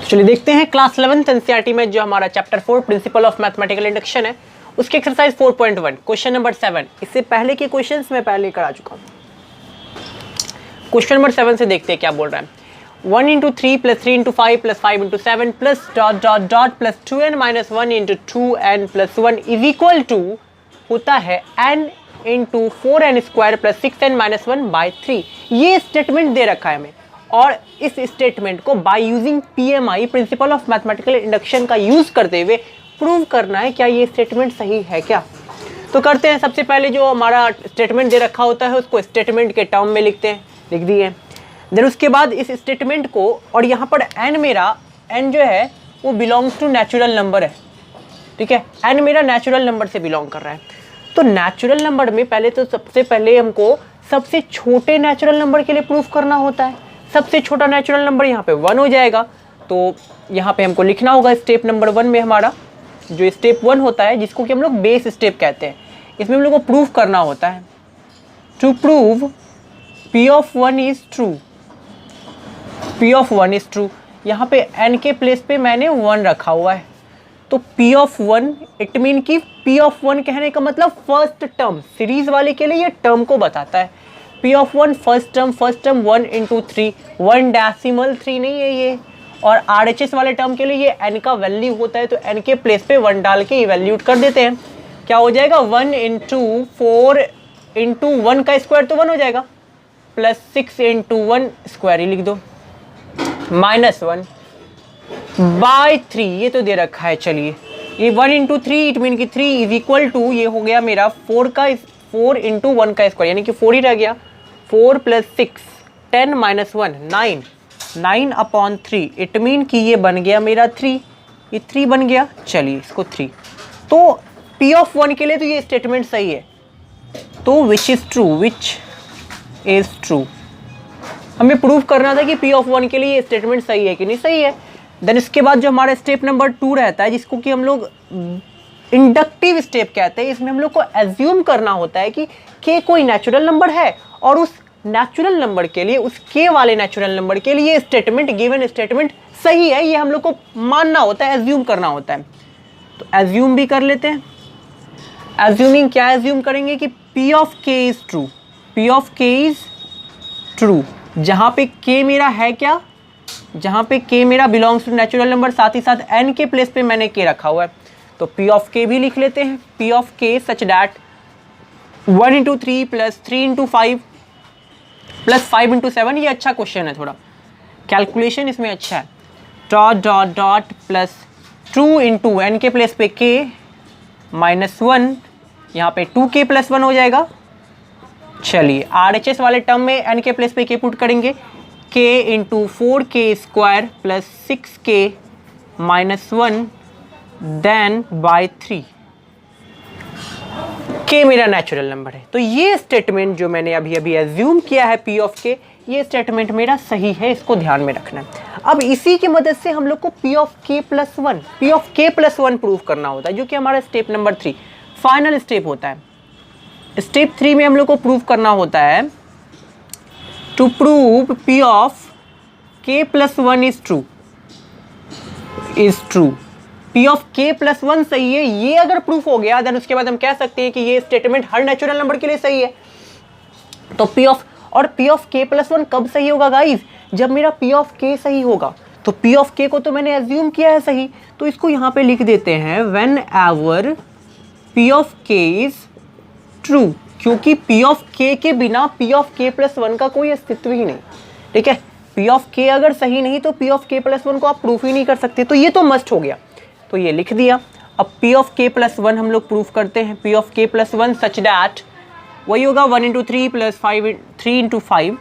तो चलिए देखते हैं क्लास 11th एनसीईआरटी में जो हमारा chapter 4 principal of mathematical induction है उसके एक्सरसाइज 4.1 क्वेश्चन नंबर 7। इससे पहले के क्वेश्चंस मैं पहले करा चुका हूँ। क्वेश्चन नंबर 7 से देखते हैं क्या बोल रहा है। 1 into 3 plus 3 into 5 plus 5 into 7 plus dot dot dot plus 2n minus 1 into 2n plus 1 is equal to होता है n into 4n square plus 6n minus 1 by 3। ये स्टेटमेंट दे रखा है हमें और इस स्टेटमेंट को by using PMI principal of mathematical induction का यूज करते हुए प्रूव करना है क्या ये स्टेटमेंट सही है क्या। तो करते हैं। सबसे पहले जो हमारा स्टेटमेंट दे रखा होता है उसको स्टेटमेंट के टर्म में लिखते हैं, लिख दिए। देन उसके बाद इस स्टेटमेंट को, और यहाँ पर n मेरा n जो है वो बिलोंग्स टू नेचुरल नंबर है, ठीक है। n मेरा नेचुरल नंबर से बिलोंग कर रहा है। तो नेचुरल नंबर में पहले तो सबसे पहले हमको सबसे छोटे नेचुरल नंबर के लिए प्रूफ करना होता है। सबसे छोटा नेचुरल नंबर यहाँ पे 1 हो जाएगा। तो यहाँ पे हमको लिखना होगा स्टेप नंबर 1 में हमारा जो स्टेप 1 होता है जिसको कि हम लोग बेस स्टेप कहते हैं, इसमें हम लोग को प्रूफ करना होता है। To prove p of 1 is true, p of 1 is true. यहाँ पे n के प्लेस पे मैंने 1 रखा हुआ है। तो p ऑफ 1 इट मीन कि p ऑफ 1 कहने का मतलब फर्स्ट टर्म, सीरीज वाले के लिए ये टर्म को बताता है। p of 1 first term 1 into 3, 1 decimal 3 नहीं है ये। और RHS वाले टर्म के लिए ये n का वैल्यू होता है, तो n के प्लेस पे 1 डाल के इवैल्यूएट कर देते हैं। क्या हो जाएगा 1 इंटू 4 इंटू 1 का स्क्वायर तो 1 हो जाएगा, प्लस 6 इंटू 1 स्क्वायर ही लिख दो, माइनस 1 बाई 3 ये तो दे रखा है। चलिए ये 1 इंटू 3 इट मीन कि 3 इज इक्वल टू ये हो गया मेरा 4 इंटू 1 का स्क्वायर यानी कि 4 ही रह गया। 4 plus 6 10 minus 1 9 upon 3 it mean कि ये बन गया मेरा 3, ये 3 बन गया। चलिए इसको 3। तो p ऑफ 1 के लिए तो ये स्टेटमेंट सही है। तो विच इज ट्रू, हमें प्रूव करना था कि p ऑफ 1 के लिए ये स्टेटमेंट सही है कि नहीं सही है। देन इसके बाद जो हमारा स्टेप नंबर 2 रहता है जिसको कि हम लोग इंडक्टिव स्टेप कहते हैं, इसमें हम लोग को एज्यूम करना होता है कि k कोई नेचुरल नंबर है और उस नेचुरल नंबर के लिए, उस k वाले नेचुरल नंबर के लिए स्टेटमेंट, गिवन स्टेटमेंट सही है, ये हम लोग को मानना होता है, एज्यूम करना होता है। तो एज्यूम भी कर लेते हैं। एज्यूमिंग क्या एज्यूम करेंगे कि p of k is true, p of k is true. जहाँ पे k मेरा है क्या, जहाँ पे k मेरा बिलोंग्स टू नेचुरल नंबर, साथ ही साथ n के प्लेस पे मैंने k रखा हुआ है। तो p ऑफ k भी लिख लेते हैं। p of k such that 1 into 3 plus 3 into 5 plus 5 into 7। ये अच्छा क्वेश्चन है, थोड़ा कैलकुलेशन इसमें अच्छा है। Dot dot dot plus 2 into n के प्लेस पे k माइनस 1, यहाँ पे 2k प्लस 1 हो जाएगा। चलिए RHS वाले टर्म में n के प्लेस पे k पुट करेंगे, k into 4k square plus 6k minus 1 then by 3। k मेरा नेचुरल नंबर है। तो ये स्टेटमेंट जो मैंने अभी अभी एज्यूम किया है p ऑफ k, ये स्टेटमेंट मेरा सही है, इसको ध्यान में रखना है। अब इसी की मदद से हम लोग को p of k plus 1 proof करना होता है, जो कि हमारा स्टेप नंबर 3 फाइनल स्टेप होता है। स्टेप 3 में हम लोग को प्रूफ करना होता है to prove p of k plus 1 is true. p of k plus 1 सही है, ये अगर प्रूफ हो गया देन उसके बाद हम कह सकते हैं कि ये स्टेटमेंट हर नेचुरल नंबर के लिए सही है। तो p ऑफ k प्लस 1 कब सही होगा गाइस, जब मेरा p ऑफ k सही होगा। तो p ऑफ k को तो मैंने एज्यूम किया है सही, तो इसको यहाँ पे लिख देते हैं when ever p of k is true, क्योंकि p ऑफ k के बिना p ऑफ k प्लस 1 का कोई अस्तित्व ही नहीं, ठीक है। p ऑफ k अगर सही नहीं तो p ऑफ k प्लस 1 को आप प्रूफ ही नहीं कर सकते, तो ये तो मस्ट हो गया, तो ये लिख दिया। अब p ऑफ k प्लस 1 हम लोग प्रूफ करते हैं। p of k plus 1 such that वही होगा 1 into 3 plus 3 into 5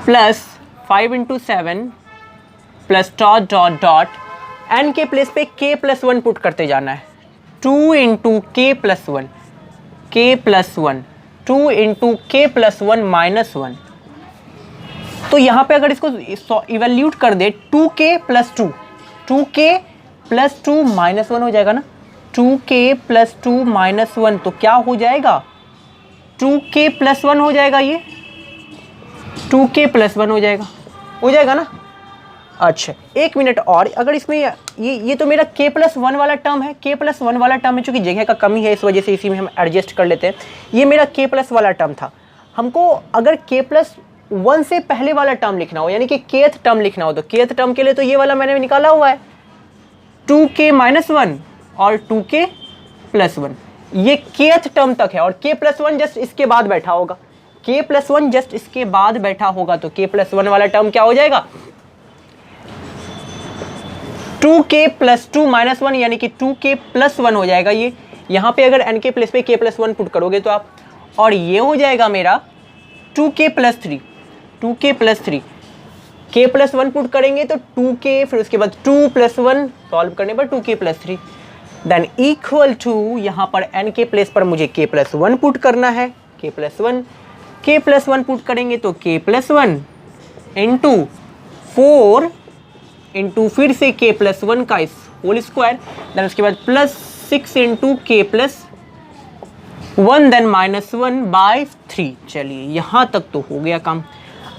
plus 5 into 7 plus dot dot dot n के प्लेस पे k प्लस 1 पुट करते जाना है। 2 into k plus 1, k plus 1, 2 into k plus 1 minus 1। तो यहाँ पे अगर इसको इवैल्यूट कर दे 2k plus 2, 2k plus 2 minus 1 हो जाएगा ना, 2k प्लस 2 माइनस 1 तो क्या हो जाएगा 2k प्लस 1 हो जाएगा, ये 2k प्लस 1 हो जाएगा ना। अच्छा एक मिनट और, अगर इसमें ये तो मेरा k+1 वाला टर्म है, k+1 वाला टर्म है, चूंकि जगह का कमी है इस वजह से इसी में हम एडजस्ट कर लेते हैं। ये मेरा k+ वाला टर्म था, हमको अगर k+1 से पहले वाला टर्म लिखना हो, यानी कि kth टर्म लिखना हो, तो kth टर्म के लिए तो ये वाला मैंने निकाला हुआ है 2k-1 और 2k+1, ये kth टर्म तक है, और k+1 जस्ट इसके बाद बैठा होगा, k+1 जस्ट इसके बाद बैठा होगा, तो k+1 वाला टर्म क्या हो जाएगा 2k+2-1 यानी कि 2k+1 हो जाएगा। ये यहाँ पे अगर n के प्लेस पे k+1 पुट करोगे तो आप, और ये हो जाएगा मेरा 2k+3, 2k+3, k+1 पुट करेंगे तो 2k, फिर उसके बाद 2+1 सॉल्व करने पर 2k+3, देन इक्वल टू यहाँ पर n के प्लेस पर मुझे k+1 पुट करना है, k+1 पुट करेंगे तो k+1 इंटू 4 इंटू फिर से k+1 का होल स्क्वायर, देन उसके बाद +6 इंटू k+1 देन -1/3। चलिए यहाँ तक तो हो गया काम।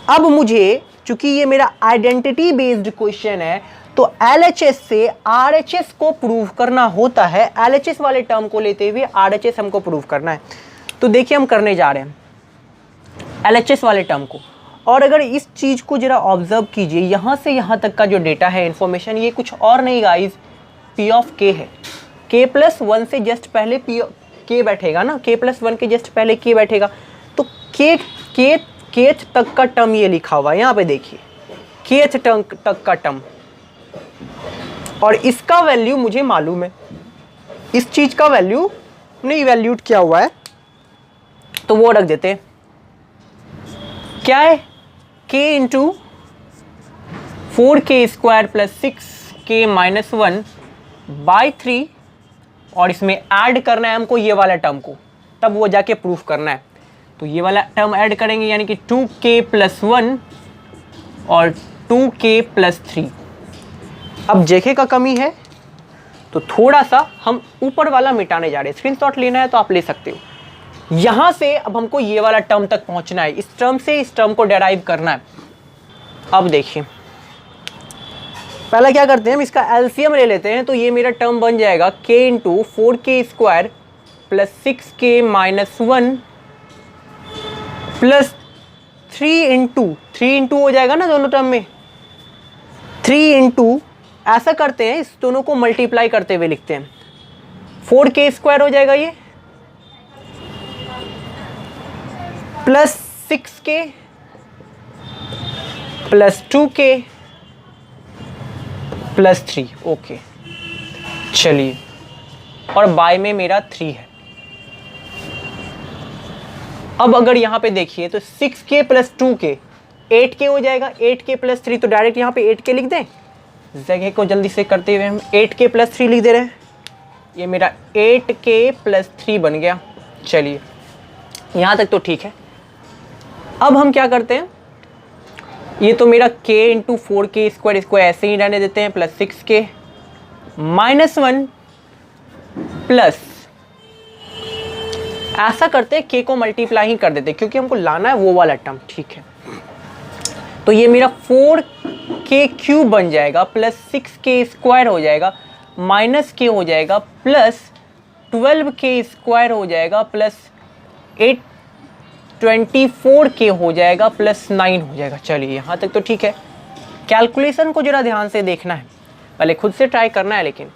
अब मुझे, चूंकि ये मेरा आइडेंटिटी बेस्ड क्वेश्चन है, तो LHS से RHS को प्रूव करना होता है, LHS वाले टर्म को लेते हुए RHS हमको प्रूव करना है। तो देखिए हम करने जा रहे हैं LHS वाले टर्म को, और अगर इस चीज़ को जरा ऑब्जर्व कीजिए, यहाँ से यहाँ तक का जो डेटा है, इन्फॉर्मेशन, ये कुछ और नहीं गाइज, P ऑफ K है। k+1 से जस्ट पहले K बैठेगा ना, k+1 के जस्ट पहले K बैठेगा, तो kth तक का टर्म ये लिखा हुआ है, यहाँ पे देखिए kth तक का टर्म, और इसका वैल्यू मुझे मालूम है, इस चीज़ का वैल्यू ने इवैल्यूट किया हुआ है, तो वो रख देते हैं। क्या है k इंटू 4k² + 6k-1/3, और इसमें ऐड करना है हमको ये वाला टर्म को, तब वो जाके प्रूफ करना है। तो ये वाला टर्म ऐड करेंगे यानी कि 2k+1 और 2k+3। अब जेके का कमी है तो थोड़ा सा हम ऊपर वाला मिटाने जा रहे हैं, स्क्रीनशॉट लेना है तो आप ले सकते हो। यहाँ से अब हमको ये वाला टर्म तक पहुँचना है, इस टर्म से इस टर्म को डेराइव करना है। अब देखिए पहला क्या करते हैं, हम इसका एलसीएम ले लेते हैं, तो ये मेरा टर्म बन जाएगा k into 4k² + 6k-1 plus 3 हो जाएगा ना दोनों टर्म में, 3 इंटू, ऐसा करते हैं इस दोनों को मल्टीप्लाई करते हुए लिखते हैं, 4k² हो जाएगा ये, plus 6k plus 2k plus 3। Okay चलिए, और बाय में मेरा 3 है। अब अगर यहाँ पे देखिए तो 6k प्लस 2k 8k हो जाएगा, 8k प्लस 3, तो डायरेक्ट यहाँ पे 8k लिख दें, जगह को जल्दी से करते हुए हम 8k प्लस 3 लिख दे रहे हैं, ये मेरा 8k प्लस 3 बन गया। चलिए यहाँ तक तो ठीक है। अब हम क्या करते हैं, ये तो मेरा k इंटू 4k² इसको ऐसे ही रहने देते हैं, प्लस 6k -1 प्लस, ऐसा करते हैं k को मल्टीप्लाई ही कर देते हैं क्योंकि हमको लाना है वो वाला टर्म, ठीक है। तो ये मेरा 4k³ बन जाएगा, प्लस 6k² हो जाएगा, माइनस k हो जाएगा, प्लस 12k² हो जाएगा, प्लस 24k हो जाएगा, प्लस 9 हो जाएगा। चलिए यहाँ तक तो ठीक है। कैलकुलेशन को जरा ध्यान से देखना है, पहले खुद से ट्राई करना है, लेकिन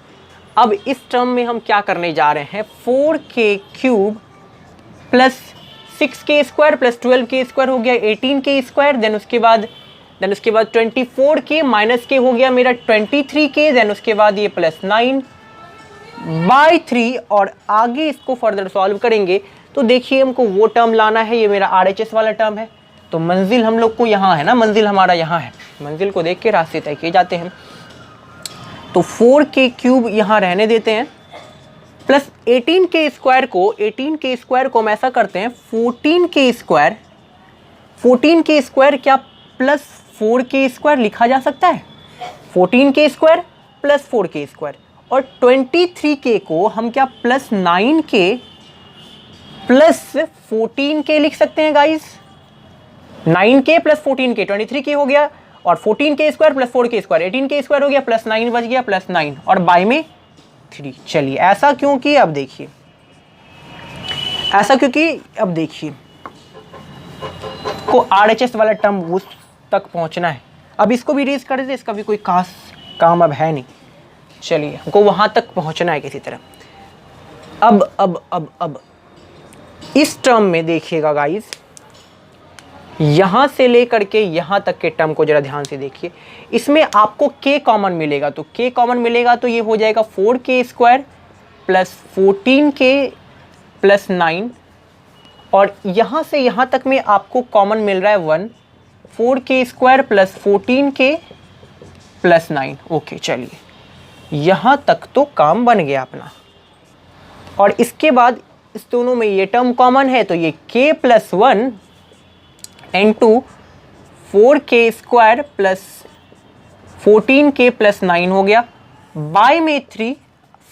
अब इस टर्म में हम क्या करने जा रहे हैं, 4k³ plus 6k² plus 12k² हो गया 18k², देन उसके बाद 24k माइनस k हो गया मेरा 23k, देन उसके बाद ये प्लस 9/3, और आगे इसको फर्दर सॉल्व करेंगे तो देखिए हमको वो टर्म लाना है, ये मेरा RHS वाला टर्म है, तो मंजिल हम लोग को यहाँ है ना, मंजिल हमारा यहाँ है, मंजिल को देख के रास्ते तय किए जाते हैं। तो 4k³ यहाँ रहने देते हैं, प्लस 18k² को हम ऐसा करते हैं 14k² क्या प्लस 4k² लिखा जा सकता है, 14k² प्लस 4k², और 23k को हम क्या प्लस 9k प्लस 14k लिख सकते हैं guys, 9k plus 14k 23k हो गया, और 14k square plus 4k square 18k square हो गया, प्लस 9 बच गया, प्लस 9 और बाय में 3। चलिए ऐसा क्योंकि अब देखिए, ऐसा क्योंकि अब देखिए को RHS वाला टर्म उस तक पहुंचना है। अब इसको भी रेज कर देते, इसका भी कोई खास काम अब है नहीं। चलिए हमको वहां तक पहुंचना है किसी तरह। अब इस टर्म में देखिएगा गाइस, यहां से लेकर के यहां तक के टर्म को जरा ध्यान से देखिए। इसमें आपको k कॉमन मिलेगा, तो k कॉमन मिलेगा तो ये हो जाएगा 4k square plus 14k plus 9 और यहां से यहां तक में आपको कॉमन मिल रहा है 1, 4k square plus 14k plus 9। Okay चलिए यहां तक तो काम बन गया अपना। और इसके बाद इस दोनों में ये टर्म कॉमन है तो ये k plus 1 into 4k square plus 14k plus 9 हो गया, बाय में 3।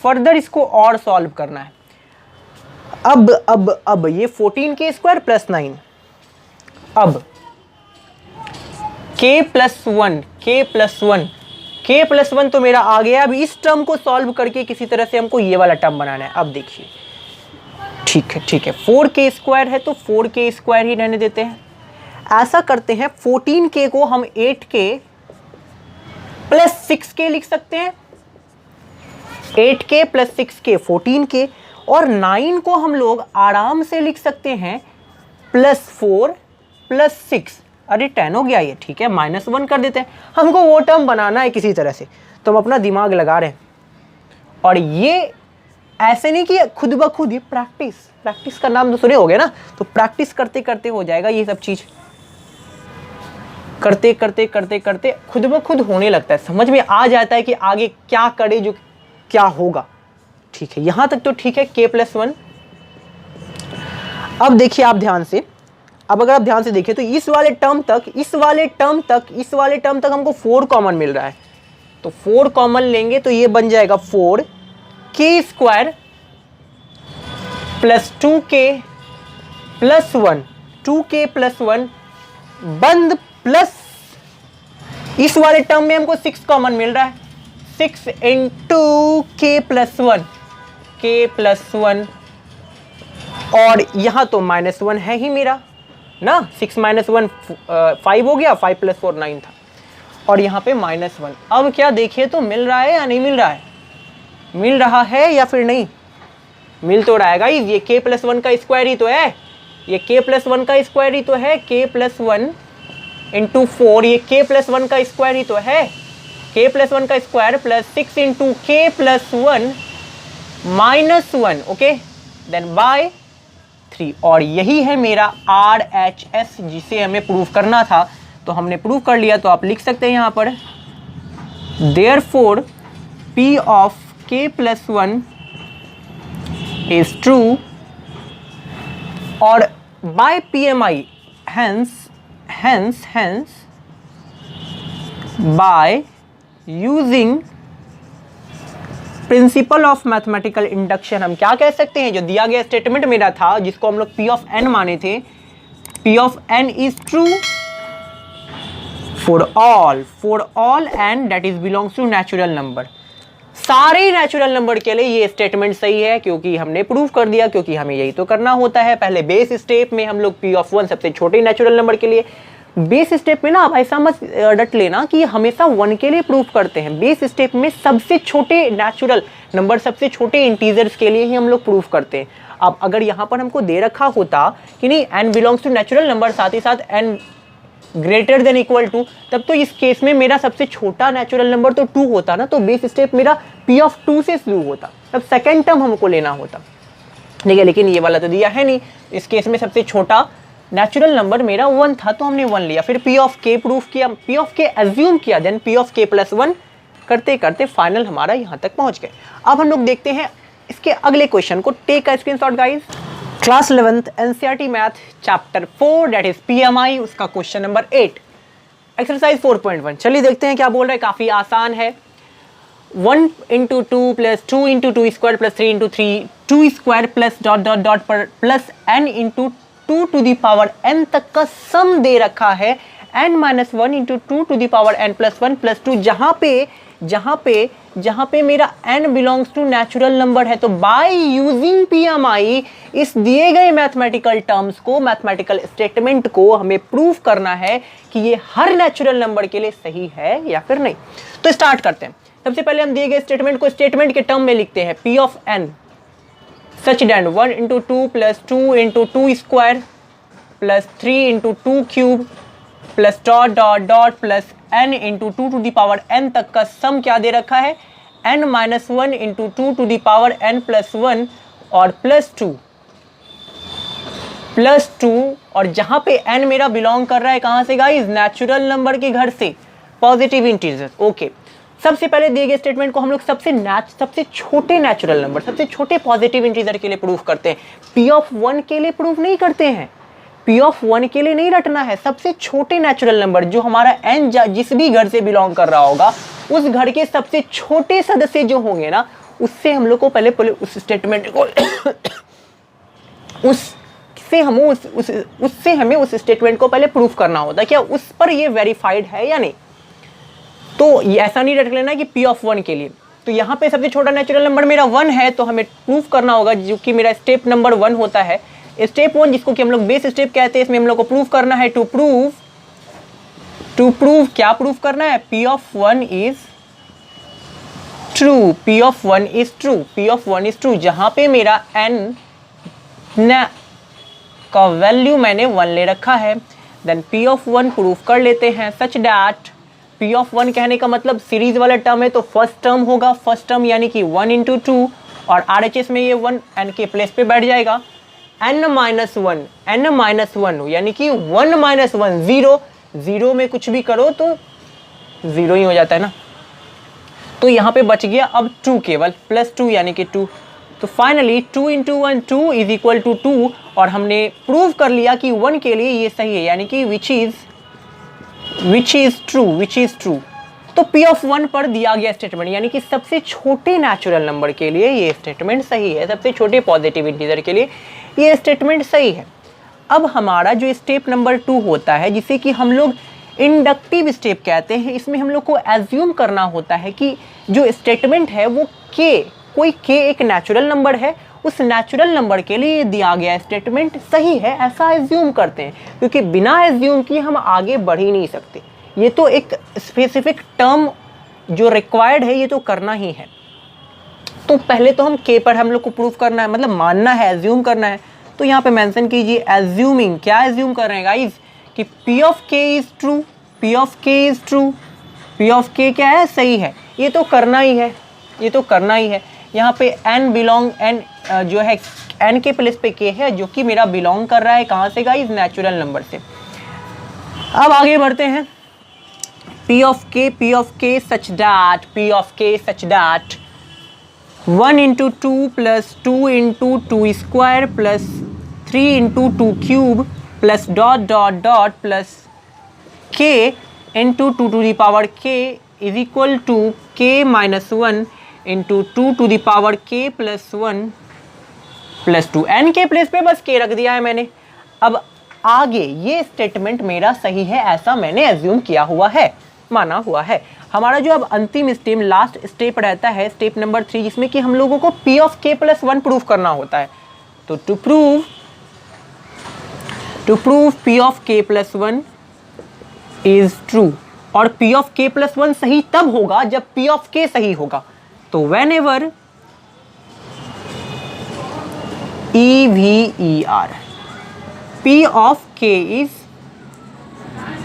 फर्दर इसको और सॉल्व करना है। अब ये 14k स्क्वायर प्लस 9, अब k प्लस 1 तो मेरा आ गया। अब इस टर्म को सॉल्व करके किसी तरह से हमको ये वाला टर्म बनाना है। अब देखिए ठीक है 4k स्क्वायर है तो 4k स्क्वायर ही रहने देते हैं। ऐसा करते हैं 14k को हम 8k प्लस 6k लिख सकते हैं, 8k प्लस 6k 14k, और 9 को हम लोग आराम से लिख सकते हैं प्लस 4 प्लस 6। अरे 10 हो गया ये, ठीक है -1 कर देते हैं। हमको वो टर्म बनाना है किसी तरह से, तो हम अपना दिमाग लगा रहे हैं। और ये ऐसे नहीं कि खुद ब खुद, ये प्रैक्टिस का नाम तो सुने होगे ना, तो प्रैक्टिस करते करते हो जाएगा ये सब चीज। करते करते खुद ब खुद होने लगता है, समझ में आ जाता है कि आगे क्या करे जो क्या होगा। ठीक है यहां तक तो ठीक है, k प्लस 1। अब देखिए आप ध्यान से, अब अगर आप ध्यान से देखिए तो इस वाले टर्म तक हमको 4 कॉमन मिल रहा है, तो 4 कॉमन लेंगे तो ये बन जाएगा 4k square plus 2k plus 1, 2k plus 1 बंद, प्लस इस वाले टर्म में हमको 6 कॉमन मिल रहा है, 6 इंटू k प्लस 1 और यहां तो -1 है ही मेरा ना, 6 - 1 5 हो गया, 5 + 4 9 था, और यहाँ पे -1। अब क्या देखिए तो मिल रहा है या नहीं मिल रहा है, मिल रहा है या फिर नहीं, मिल तो रहा है गाइस। ये k प्लस 1 का स्क्वायर ही तो है, ये k प्लस 1 का स्क्वायर ही तो है, k प्लस 1 इंटू 4, ये k प्लस 1 का स्क्वायर ही तो है, k प्लस 1 का square plus 6 into k plus 1 -1, okay then by 3। और यही है मेरा RHS जिसे हमें प्रूफ करना था, तो हमने प्रूफ कर लिया। तो आप लिख सकते हैं यहाँ पर therefore P of k plus 1 is true, और by PMI hence by using principal of mathematical induction हम क्या कह सकते हैं, जो दिया गया स्टेटमेंट मेरा था जिसको हम लोग P of n माने थे, P of n is true for all and that is belongs to natural number. सारे नेचुरल नंबर के लिए ये स्टेटमेंट सही है, क्योंकि हमने प्रूव कर दिया, क्योंकि हमें यही तो करना होता है। पहले बेस स्टेप में हम लोग P of 1 सबसे छोटे नेचुरल नंबर के लिए, बेस स्टेप में ना आप ऐसा मत डट लेना कि हमेशा 1 के लिए प्रूफ करते हैं। बेस स्टेप में सबसे छोटे नेचुरल नंबर, सबसे छोटे इंटीजर्स के लिए ही हम लोग प्रूफ करते हैं। अब अगर यहाँ पर हमको दे रखा होता कि नहीं n belongs to natural number, साथ ही साथ n greater than equal to, तब तो इस केस में मेरा सबसे छोटा नेचुरल नंबर तो 2 होता ना, तो बेस स्टेप मेरा P of 2 से शुरू होता, तब सेकेंड टर्म हमको लेना होता, ठीक है। लेकिन ये वाला तो दिया है नहीं, इस केस में सबसे छोटा नेचुरल नंबर मेरा 1 था, तो हमने 1 लिया। फिर P of k प्रूफ किया, P of k एज्यूम किया, then P of k plus 1 करते करते फाइनल हमारा यहाँ तक पहुँच गए। अब हम लोग देखते हैं इसके अगले क्वेश्चन को। Take a screenshot guys. Class 11th NCERT math chapter 4 that is PMI, उसका क्वेश्चन नंबर 8 एक्सरसाइज 4.1। चलिए देखते हैं क्या बोल रहे हैं। काफ़ी आसान है। 1 × 2 plus 2 × 2 square plus 3 × 3 2 square plus dot dot dot पर plus n × 2 to the power n तक का सम दे रखा है n minus one into two to the power n plus one plus two, जहां पे मेरा n belongs to natural number है। तो बाय यूजिंग PMI इस दिए गए मैथमेटिकल टर्म्स को, मैथमेटिकल स्टेटमेंट को हमें प्रूव करना है कि ये हर नेचुरल नंबर के लिए सही है या फिर नहीं। तो स्टार्ट करते हैं। सबसे पहले हम दिए गए स्टेटमेंट को स्टेटमेंट के टर्म में लिखते हैं। P of n such that 1 into two plus two into two square plus 3 into two cube plus dot dot dot plus n into two to the power n तक का sum क्या दे रखा है, n minus one into two to the power n plus one और plus two, और जहां पे n मेरा बिलोंग कर रहा है कहां से गाइस, नेचुरल नंबर के घर से, पॉजिटिव इंटीजर। ओके, सबसे पहले दिए गए स्टेटमेंट को हम लोग सबसे छोटे नेचुरल नंबर, सबसे छोटे पॉजिटिव इंटीजर के लिए प्रूफ करते हैं। P ऑफ 1 के लिए प्रूफ नहीं करते हैं, P ऑफ 1 के लिए नहीं रटना है। सबसे छोटे नेचुरल नंबर जो हमारा n जिस भी घर से बिलोंग कर रहा होगा, उस घर के सबसे छोटे सदस्य जो होंगे ना, उससे हम लोग को पहले उस स्टेटमेंट को उससे हमें उस स्टेटमेंट को पहले प्रूफ करना होता है क्या उस पर ये वेरीफाइड है या नहीं। तो ये ऐसा नहीं रट लेना कि P ऑफ 1 के लिए। तो यहाँ पे सबसे छोटा नेचुरल नंबर मेरा 1 है, तो हमें प्रूफ करना होगा, जो कि मेरा स्टेप नंबर 1 होता है। स्टेप 1 जिसको कि हम लोग बेस स्टेप कहते हैं, इसमें हम लोग को प्रूफ करना है टू प्रूव क्या प्रूफ करना है, P of 1 is true, P of 1 is true, P of 1 is true, जहां पे मेरा n का वैल्यू मैंने 1 ले रखा है। देन P ऑफ 1 प्रूफ कर लेते हैं सच डैट P ऑफ 1 कहने का मतलब सीरीज वाला टर्म है, तो फर्स्ट टर्म होगा, फर्स्ट टर्म यानी कि 1 इंटू टू, और RHS में ये 1 n के प्लेस पे बैठ जाएगा। n माइनस वन यानी कि 1 माइनस वन, जीरो में कुछ भी करो तो जीरो ही हो जाता है ना। तो यहाँ पे बच गया अब 2 केवल, प्लस 2 यानी कि 2। तो finally 2 into one 2 is equal to 2, और हमने प्रूव कर लिया कि 1 के लिए ये सही है, यानी कि विच इज ट्रू। तो P ऑफ 1 पर दिया गया स्टेटमेंट, यानी कि सबसे छोटे नेचुरल नंबर के लिए ये स्टेटमेंट सही है, सबसे छोटे पॉजिटिव इंटीजर के लिए ये स्टेटमेंट सही है। अब हमारा जो स्टेप नंबर 2 होता है, जिसे कि हम लोग इंडक्टिव स्टेप कहते हैं, इसमें हम लोग को एज्यूम करना होता है कि जो स्टेटमेंट है वो कोई k एक नेचुरल नंबर है, उस नेचुरल नंबर के लिए दिया गया स्टेटमेंट सही है, ऐसा एज्यूम करते हैं, क्योंकि बिना एज्यूम किए हम आगे बढ़ ही नहीं सकते। ये तो एक स्पेसिफिक टर्म जो रिक्वायर्ड है, ये तो करना ही है। तो पहले तो हम k पर हम लोग को प्रूफ करना है, मतलब मानना है, एज्यूम करना है। तो यहाँ पे मेंशन कीजिए एज्यूमिंग, क्या एज्यूम कर रहे हैं गाइस, कि P of k is true, P of k is true, P of k क्या है, सही है। ये तो करना ही है, यहाँ पे n जो है n के प्लेस पे k है, जो कि मेरा बिलोंग कर रहा है कहाँ से गाइस, नेचुरल नंबर से। अब आगे बढ़ते हैं। P of k such that 1 into two plus 2 into two square plus 3 into two cube plus dot dot dot plus k into two to the power k is equal to k minus one into two to the power k plus one plus two. n के place पे बस k रख दिया है मैंने। अब आगे ये स्टेटमेंट मेरा सही है, ऐसा मैंने एज्यूम किया हुआ है, माना हुआ है। हमारा जो अब अंतिम स्टेप, लास्ट स्टेप रहता है, स्टेप नंबर 3, जिसमें कि हम लोगों को P of k plus 1 proof करना होता है। तो to prove P of k plus 1 is true, और P ऑफ k प्लस 1 सही तब होगा जब P ऑफ k सही होगा। तो when ever EVER P of k is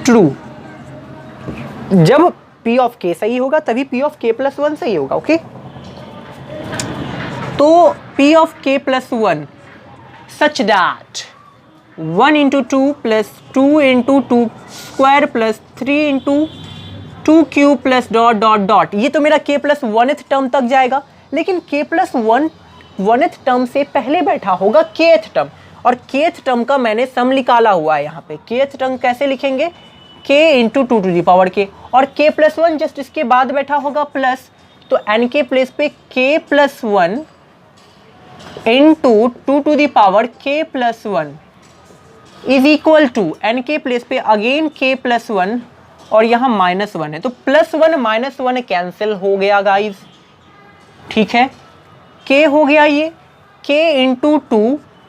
true, जब P ऑफ k सही होगा तभी P ऑफ k प्लस 1 सही होगा। ओके, तो P of k plus 1 such that 1 into two plus 2 into two square plus 3 into two cube plus dot dot dot, ये तो मेरा k प्लस 1th टर्म तक जाएगा, लेकिन k प्लस 1th टर्म से पहले बैठा होगा kth टर्म, और kth टर्म का मैंने सम निकाला हुआ है। यहाँ पे kth टर्म कैसे लिखेंगे, k into two to the power k, और k प्लस 1 जस्ट इसके बाद बैठा होगा प्लस, तो n के प्लेस पे k plus 1 into two to the power k plus 1 is equal to n के प्लेस पे अगेन के प्लस वन और यहाँ माइनस वन है, तो plus one minus one cancel हो गया गाइज, ठीक है। के हो गया ये k into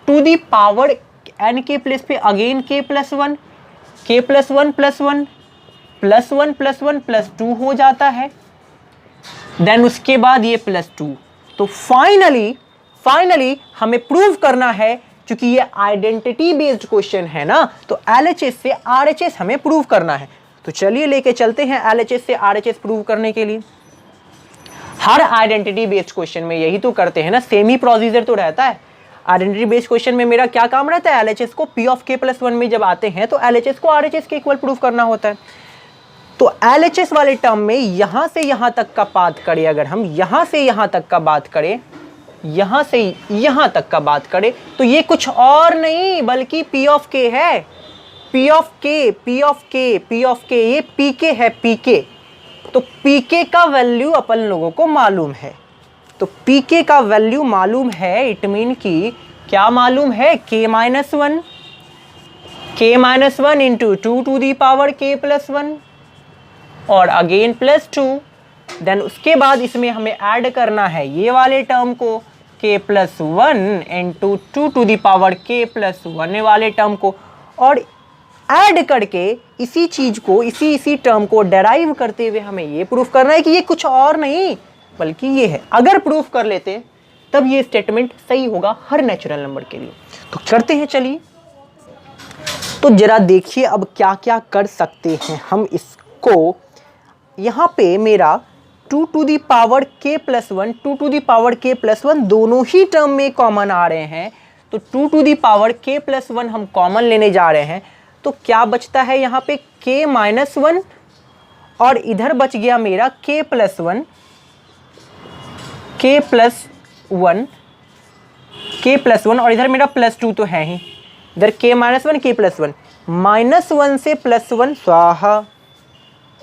two the power n के प्लेस पे again k plus one, k plus one plus one plus one plus one plus two हो जाता है, देन उसके बाद ये प्लस टू। तो फाइनली हमें प्रूव करना है, क्योंकि ये आइडेंटिटी बेस्ड क्वेश्चन है ना, तो एलएचएस से आरएचएस हमें प्रूव करना है। तो चलिए लेके चलते हैं एलएचएस से आरएचएस प्रूव करने के लिए। हर आइडेंटिटी बेस्ड क्वेश्चन में यही तो करते हैं ना, सेम ही प्रोसीजर तो रहता है। आइडेंटिटी बेस्ड क्वेश्चन में मेरा क्या काम रहता है, एलएचएस को P of k plus one में जब आते हैं तो एलएचएस को आरएचएस के इक्वल प्रूव करना होता है। तो एलएचएस वाले टर्म में यहां से यहां तक का बात करें, अगर हम यहां से यहां तक का बात करें, यहां से यहां तक का बात करें, तो ये कुछ और नहीं बल्कि पी ऑफ के है, पी ऑफ के पी ऑफ के पी ऑफ के, ये पी के है, पी के। तो पी के का वैल्यू अपन लोगों को मालूम है, तो पी के का वैल्यू मालूम है, इट मीन कि क्या मालूम है, k minus one into two to the power k plus one और अगेन प्लस टू। देन उसके बाद इसमें हमें ऐड करना है ये वाले टर्म को, k plus one into two to the power k plus one वाले टर्म को, और ऐड करके इसी चीज को, इसी टर्म को डेराइव करते हुए हमें ये प्रूफ करना है कि ये कुछ और नहीं बल्कि ये है। अगर प्रूफ कर लेते तब ये स्टेटमेंट सही होगा हर नेचुरल नंबर के लिए। तो करते हैं, चलिए। तो जरा देखिए अब क्या क्या कर सकते हैं हम इसको। यहाँ पे मेरा two to the power k plus one, two to the power k plus one दोनों ही टर्म में कॉमन आ रहे हैं, तो two to the power k plus one हम कॉमन लेने जा रहे हैं। तो क्या बचता है यहाँ पे, के माइनस वन और इधर बच गया मेरा के plus one, k plus one और इधर मेरा प्लस टू तो है ही, इधर के minus one k plus one, minus one से प्लस वन स्वाहा।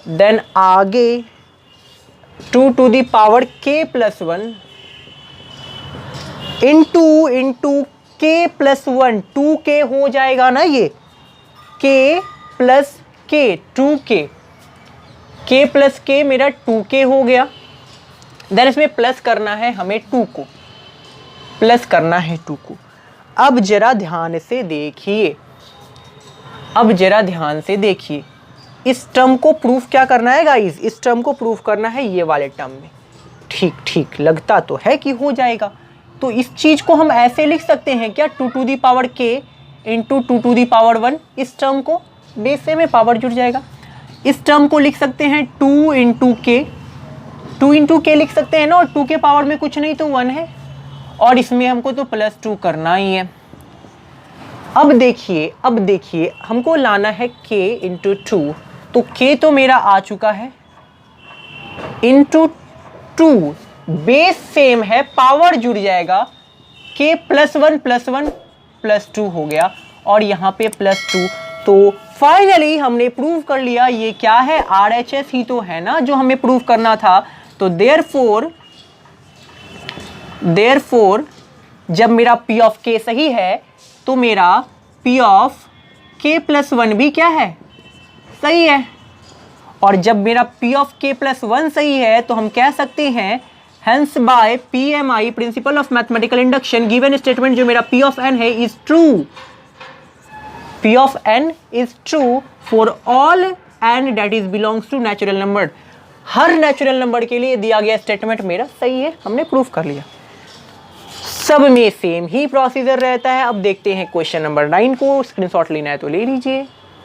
देन आगे to to the power k plus one into के प्लस वन, टू के हो जाएगा ना, ये के प्लस के, टू के प्लस के मेरा टू के हो गया। देन इसमें प्लस करना है हमें टू को, प्लस करना है टू को। अब जरा ध्यान से देखिए, इस टर्म को प्रूफ क्या करना है गाइस, इस टर्म को प्रूफ करना है ये वाले टर्म में। ठीक लगता तो है कि हो जाएगा। तो इस चीज को हम ऐसे लिख सकते हैं क्या, two to the power k into two to the power one, इस टर्म को बेस से में पावर जुड़ जाएगा। इस टर्म को लिख सकते हैं टू इंटू के लिख सकते हैं ना, और टू के पावर में कुछ नहीं तो वन है, और इसमें हमको तो प्लस टू करना ही है। अब देखिए हमको लाना है के इंटू टू, तो के तो मेरा आ चुका है, इंटू टू बेस सेम है, पावर जुड़ जाएगा, के प्लस वन प्लस टू हो गया, और यहाँ पे प्लस टू। तो फाइनली हमने प्रूव कर लिया, ये क्या है, आरएचएस ही तो है ना जो हमें प्रूव करना था। तो देयरफॉर जब मेरा पी ऑफ के सही है तो मेरा P of k plus one भी क्या है, सही है। और जब मेरा P of k plus one सही है तो हम कह सकते हैं hence by PMI principle of mathematical induction given statement जो मेरा P ऑफ n है is true, P of n is true for all n that is belongs to natural number. हर नेचुरल नंबर के लिए दिया गया स्टेटमेंट मेरा सही है, हमने प्रूफ कर लिया। सब में सेम ही प्रोसीजर रहता है। अब देखते हैं क्वेश्चन नंबर 9 को, स्क्रीनशॉट लेना है तो ले लीजिए।